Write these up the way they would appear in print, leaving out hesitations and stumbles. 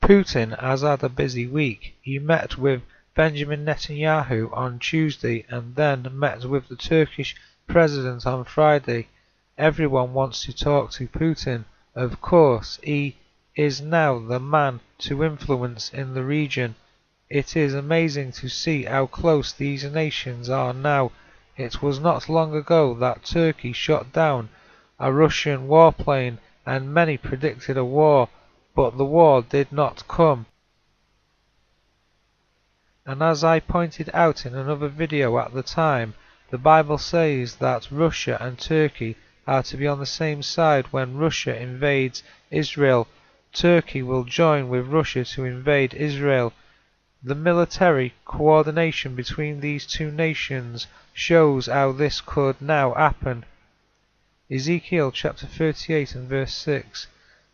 Putin has had a busy week. He met with Benjamin Netanyahu on Tuesday and then met with the Turkish president on Friday. Everyone wants to talk to Putin. Of course, he is now the man to influence in the region. It is amazing to see how close these nations are now. It was not long ago that Turkey shot down a Russian warplane and many predicted a war, but the war did not come. And as I pointed out in another video at the time, the Bible says that Russia and Turkey are to be on the same side when Russia invades Israel. Turkey will join with Russia to invade Israel. The military coordination between these two nations shows how this could now happen. Ezekiel chapter 38 and verse 6.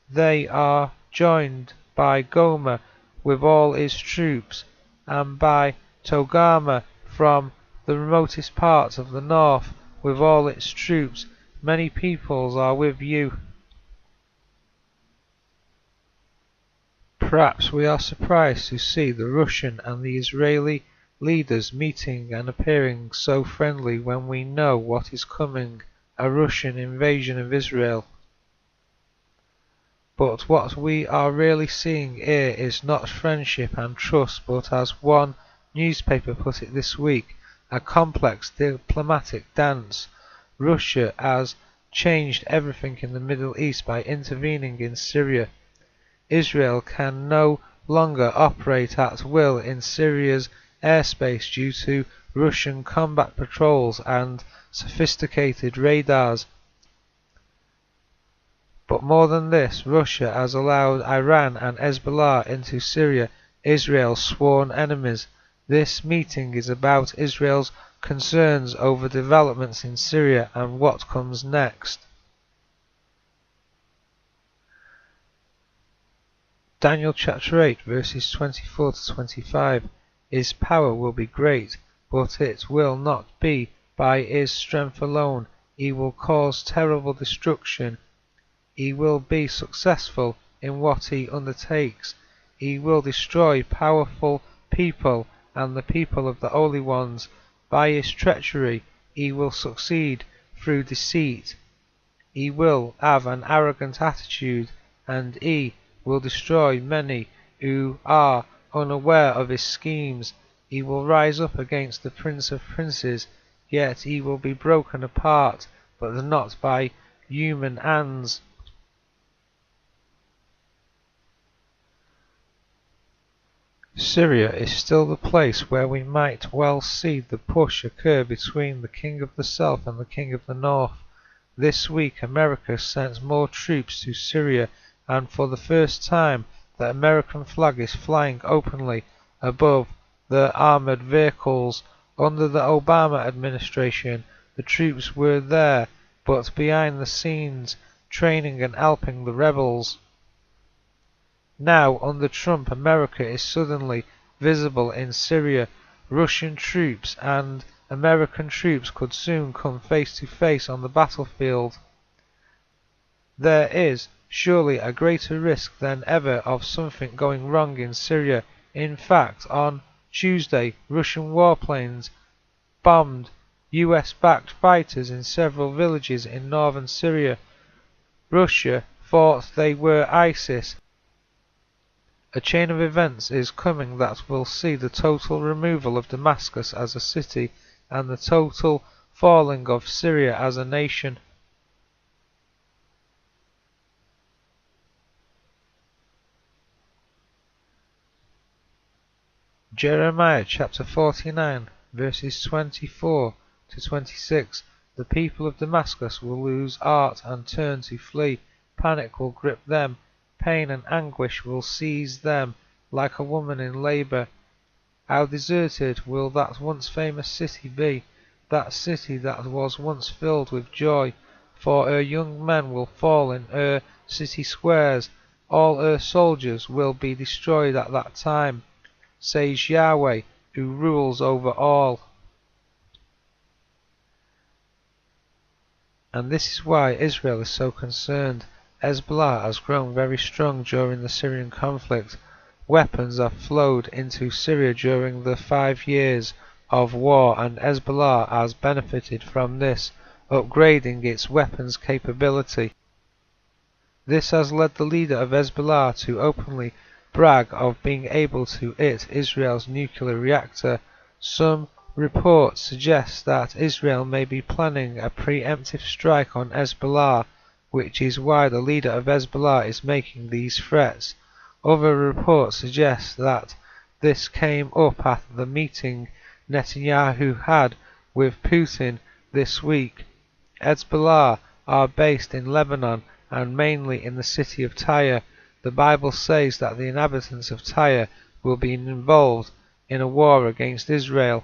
They are joined by Gomer with all its troops, and by Togarmah from the remotest parts of the north with all its troops. Many peoples are with you. Perhaps we are surprised to see the Russian and the Israeli leaders meeting and appearing so friendly when we know what is coming, a Russian invasion of Israel. But what we are really seeing here is not friendship and trust, but as one newspaper put it this week, a complex diplomatic dance. Russia has changed everything in the Middle East by intervening in Syria. Israel can no longer operate at will in Syria's airspace due to Russian combat patrols and sophisticated radars. But more than this, Russia has allowed Iran and Hezbollah into Syria, Israel's sworn enemies. This meeting is about Israel's concerns over developments in Syria and what comes next. Daniel chapter 8 verses 24 to 25. His power will be great, but it will not be by his strength alone. He will cause terrible destruction. He will be successful in what he undertakes. He will destroy powerful people and the people of the holy ones. By his treachery he will succeed through deceit. He will have an arrogant attitude, and he will destroy many who are unaware of his schemes. He will rise up against the Prince of Princes, yet he will be broken apart, but not by human hands. Syria is still the place where we might well see the push occur between the King of the South and the King of the North. This week America sent more troops to Syria, and for the first time the American flag is flying openly above the armored vehicles. Under the Obama administration, the troops were there, but behind the scenes, training and helping the rebels. Now, under Trump, America is suddenly visible in Syria. Russian troops and American troops could soon come face to face on the battlefield. There is surely a greater risk than ever of something going wrong in Syria. In fact, on Tuesday, Russian warplanes bombed US-backed fighters in several villages in northern Syria. Russia thought they were ISIS. A chain of events is coming that will see the total removal of Damascus as a city and the total falling of Syria as a nation. Jeremiah chapter 49 verses 24 to 26. The people of Damascus will lose heart and turn to flee. Panic will grip them. Pain and anguish will seize them like a woman in labor. How deserted will that once famous city be, that city that was once filled with joy, for her young men will fall in her city squares, all her soldiers will be destroyed at that time, says Yahweh, who rules over all. And this is why Israel is so concerned. Hezbollah has grown very strong during the Syrian conflict. weapons have flowed into Syria during the 5 years of war, and Hezbollah has benefited from this, upgrading its weapons capability. This has led the leader of Hezbollah to openly brag of being able to hit Israel's nuclear reactor. Some reports suggest that Israel may be planning a preemptive strike on Hezbollah, which is why the leader of Hezbollah is making these threats. Other reports suggest that this came up at the meeting Netanyahu had with Putin this week. Hezbollah are based in Lebanon and mainly in the city of Tyre. The Bible says that the inhabitants of Tyre will be involved in a war against Israel.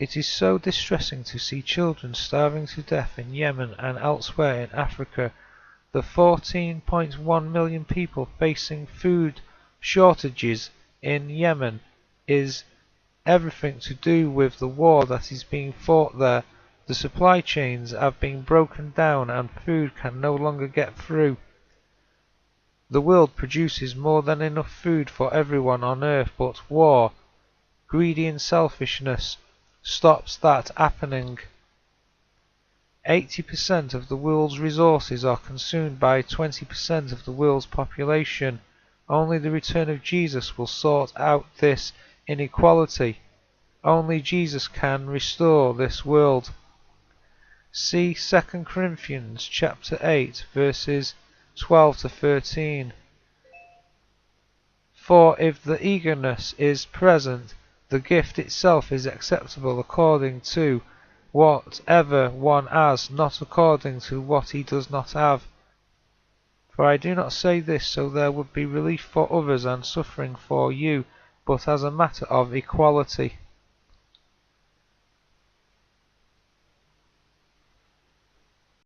It is so distressing to see children starving to death in Yemen and elsewhere in Africa. The 14.1 million people facing food shortages in Yemen is everything to do with the war that is being fought there. The supply chains have been broken down and food can no longer get through. The world produces more than enough food for everyone on earth, but war, greedy and selfishness stops that happening. 80% of the world's resources are consumed by 20% of the world's population. Only the return of Jesus will sort out this inequality. Only Jesus can restore this world. See 2 Corinthians chapter 8 verses 12 to 13. For if the eagerness is present, the gift itself is acceptable according to whatever one has, not according to what he does not have. For I do not say this so there would be relief for others and suffering for you, but as a matter of equality.